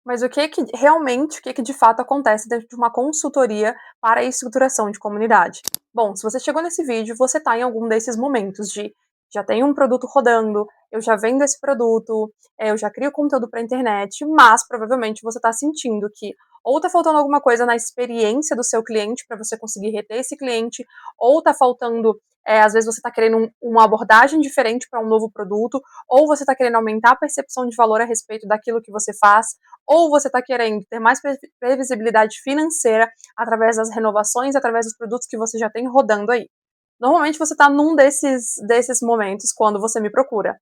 Mas o que que de fato acontece dentro de uma consultoria para a estruturação de comunidade? Bom, se você chegou nesse vídeo, você está em algum desses momentos de já tenho um produto rodando, eu já vendo esse produto, eu já crio conteúdo para a internet, mas provavelmente você está sentindo que ou está faltando alguma coisa na experiência do seu cliente para você conseguir reter esse cliente, ou está faltando, às vezes você está querendo uma abordagem diferente para um novo produto, ou você está querendo aumentar a percepção de valor a respeito daquilo que você faz, ou você está querendo ter mais previsibilidade financeira através das renovações, através dos produtos que você já tem rodando aí. Normalmente você está num desses momentos quando você me procura.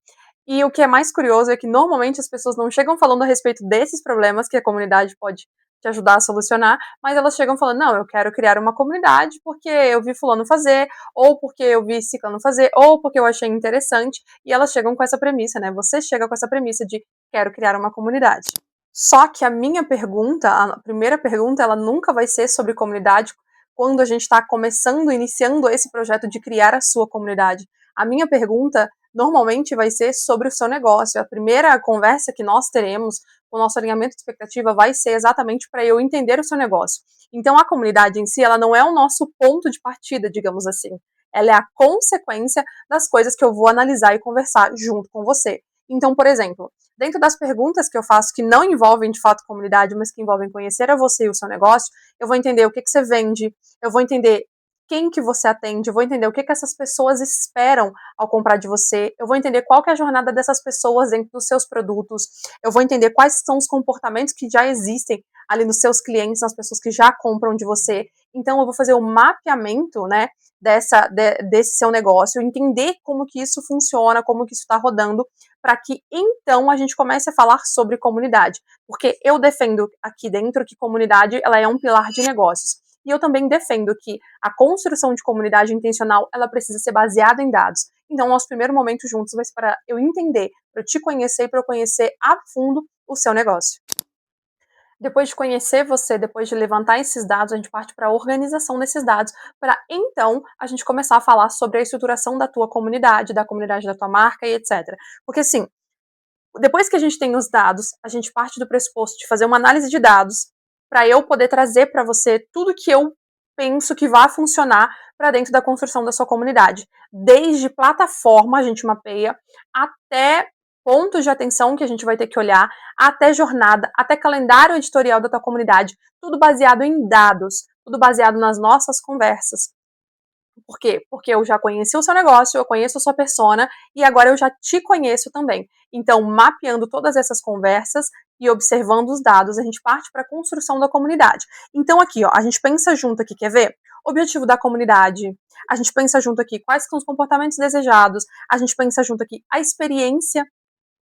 E o que é mais curioso é que normalmente as pessoas não chegam falando a respeito desses problemas que a comunidade pode te ajudar a solucionar, mas elas chegam falando, não, eu quero criar uma comunidade porque eu vi fulano fazer, ou porque eu vi ciclano fazer, ou porque eu achei interessante, e elas chegam com essa premissa, né? Você chega com essa premissa de quero criar uma comunidade. Só que a minha pergunta, a primeira pergunta, ela nunca vai ser sobre comunidade quando a gente está começando, iniciando esse projeto de criar a sua comunidade. A minha pergunta normalmente vai ser sobre o seu negócio. A primeira conversa que nós teremos, o nosso alinhamento de expectativa vai ser exatamente para eu entender o seu negócio. Então a comunidade em si, ela não é o nosso ponto de partida, digamos assim. Ela é a consequência das coisas que eu vou analisar e conversar junto com você. Então, por exemplo, dentro das perguntas que eu faço que não envolvem de fato comunidade, mas que envolvem conhecer a você e o seu negócio, eu vou entender o que você vende, eu vou entender quem que você atende, eu vou entender o que essas pessoas esperam ao comprar de você, eu vou entender qual que é a jornada dessas pessoas dentro dos seus produtos, eu vou entender quais são os comportamentos que já existem ali nos seus clientes, nas pessoas que já compram de você. Então eu vou fazer o mapeamento, né, desse seu negócio, entender como que isso funciona, como que isso está rodando, para que então a gente comece a falar sobre comunidade. Porque eu defendo aqui dentro que comunidade ela é um pilar de negócios. E eu também defendo que a construção de comunidade intencional ela precisa ser baseada em dados. Então, nosso primeiro momento juntos vai ser para eu entender, para eu te conhecer e para eu conhecer a fundo o seu negócio. Depois de conhecer você, depois de levantar esses dados, a gente parte para a organização desses dados, para então a gente começar a falar sobre a estruturação da tua comunidade, da comunidade da tua marca e etc. Porque assim, depois que a gente tem os dados, a gente parte do pressuposto de fazer uma análise de dados para eu poder trazer para você tudo que eu penso que vai funcionar para dentro da construção da sua comunidade. Desde plataforma, a gente mapeia, até pontos de atenção que a gente vai ter que olhar, até jornada, até calendário editorial da tua comunidade, tudo baseado em dados, tudo baseado nas nossas conversas. Por quê? Porque eu já conheci o seu negócio, eu conheço a sua persona e agora eu já te conheço também. Então, mapeando todas essas conversas e observando os dados, a gente parte para a construção da comunidade. Então, aqui, ó, a gente pensa junto aqui, quer ver? Objetivo da comunidade, a gente pensa junto aqui quais são os comportamentos desejados, a gente pensa junto aqui a experiência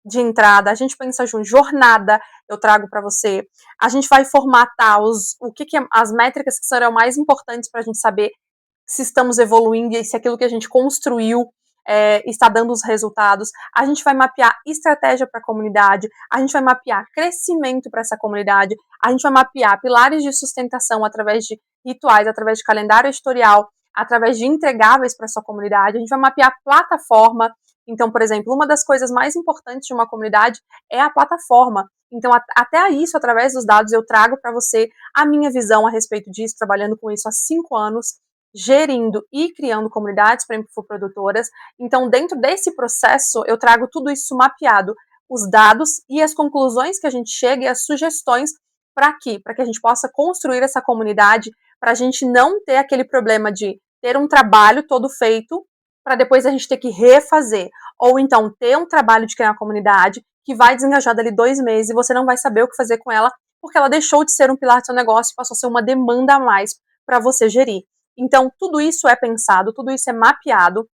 de entrada, a gente pensa junto, jornada, eu trago para você, a gente vai formatar as métricas que serão mais importantes para a gente saber se estamos evoluindo e se aquilo que a gente construiu está dando os resultados. A gente vai mapear estratégia para a comunidade, a gente vai mapear crescimento para essa comunidade, a gente vai mapear pilares de sustentação através de rituais, através de calendário editorial, através de entregáveis para sua comunidade, a gente vai mapear plataforma. Então, por exemplo, uma das coisas mais importantes de uma comunidade é a plataforma. Então, até isso, através dos dados, eu trago para você a minha visão a respeito disso, trabalhando com isso há 5 anos, gerindo e criando comunidades para infoprodutoras. Então, dentro desse processo, eu trago tudo isso mapeado, os dados e as conclusões que a gente chega e as sugestões para aqui, para que a gente possa construir essa comunidade, para a gente não ter aquele problema de ter um trabalho todo feito para depois a gente ter que refazer, ou então ter um trabalho de criar uma comunidade que vai desengajar dali 2 meses e você não vai saber o que fazer com ela, porque ela deixou de ser um pilar do seu negócio e passou a ser uma demanda a mais para você gerir. Então, tudo isso é pensado, tudo isso é mapeado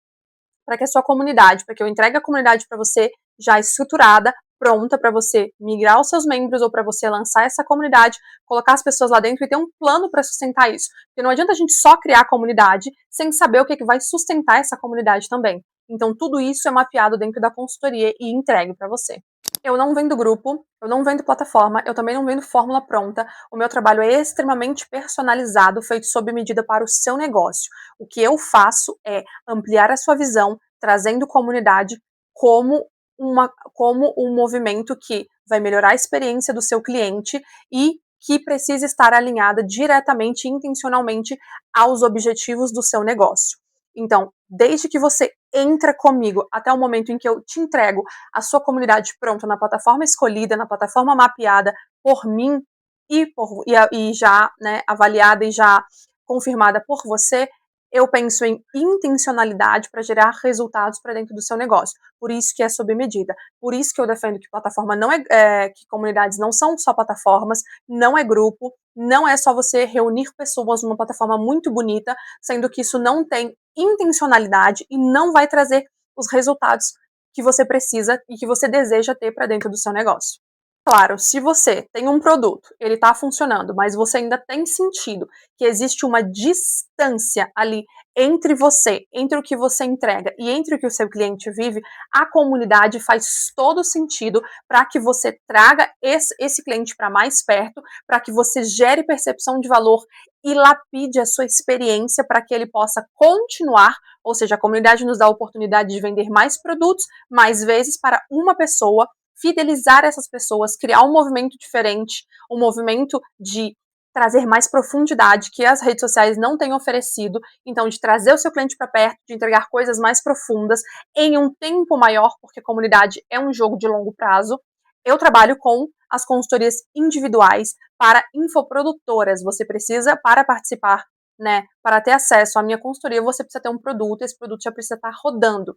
para que a sua comunidade, para que eu entregue a comunidade para você já estruturada, pronta para você migrar os seus membros ou para você lançar essa comunidade, colocar as pessoas lá dentro e ter um plano para sustentar isso. Porque não adianta a gente só criar a comunidade sem saber o que vai sustentar essa comunidade também. Então, tudo isso é mapeado dentro da consultoria e entregue para você. Eu não vendo grupo, eu não vendo plataforma, eu também não vendo fórmula pronta. O meu trabalho é extremamente personalizado, feito sob medida para o seu negócio. O que eu faço é ampliar a sua visão, trazendo comunidade como um movimento que vai melhorar a experiência do seu cliente e que precisa estar alinhada diretamente e intencionalmente aos objetivos do seu negócio. Então, desde que você entra comigo até o momento em que eu te entrego a sua comunidade pronta na plataforma escolhida, na plataforma mapeada por mim e já, né, avaliada e já confirmada por você, eu penso em intencionalidade para gerar resultados para dentro do seu negócio. Por isso que é sob medida. Por isso que eu defendo que plataforma não que comunidades não são só plataformas, não é grupo, não é só você reunir pessoas numa plataforma muito bonita, sendo que isso não tem intencionalidade e não vai trazer os resultados que você precisa e que você deseja ter para dentro do seu negócio. Claro, se você tem um produto, ele está funcionando, mas você ainda tem sentido que existe uma distância ali entre você, entre o que você entrega e entre o que o seu cliente vive, a comunidade faz todo sentido para que você traga esse cliente para mais perto, para que você gere percepção de valor e lapide a sua experiência para que ele possa continuar, ou seja, a comunidade nos dá a oportunidade de vender mais produtos, mais vezes para uma pessoa, fidelizar essas pessoas, criar um movimento diferente, um movimento de trazer mais profundidade que as redes sociais não têm oferecido, então de trazer o seu cliente para perto, de entregar coisas mais profundas em um tempo maior, porque comunidade é um jogo de longo prazo. Eu trabalho com as consultorias individuais para infoprodutoras. Você precisa, para participar, né, para ter acesso à minha consultoria, você precisa ter um produto, esse produto já precisa estar rodando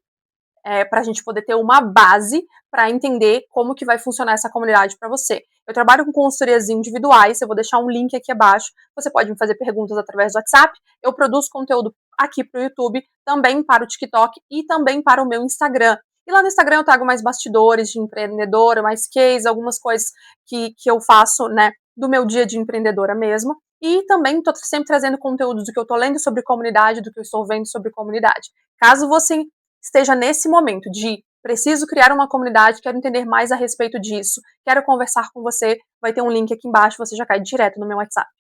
para a gente poder ter uma base para entender como que vai funcionar essa comunidade para você. Eu trabalho com consultorias individuais, eu vou deixar um link aqui abaixo, você pode me fazer perguntas através do WhatsApp, eu produzo conteúdo aqui para o YouTube, também para o TikTok e também para o meu Instagram. E lá no Instagram eu trago mais bastidores de empreendedora, mais case, algumas coisas que eu faço, né, do meu dia de empreendedora mesmo. E também estou sempre trazendo conteúdos do que eu estou lendo sobre comunidade, do que eu estou vendo sobre comunidade. Caso você esteja nesse momento de preciso criar uma comunidade, quero entender mais a respeito disso, quero conversar com você, vai ter um link aqui embaixo, você já cai direto no meu WhatsApp.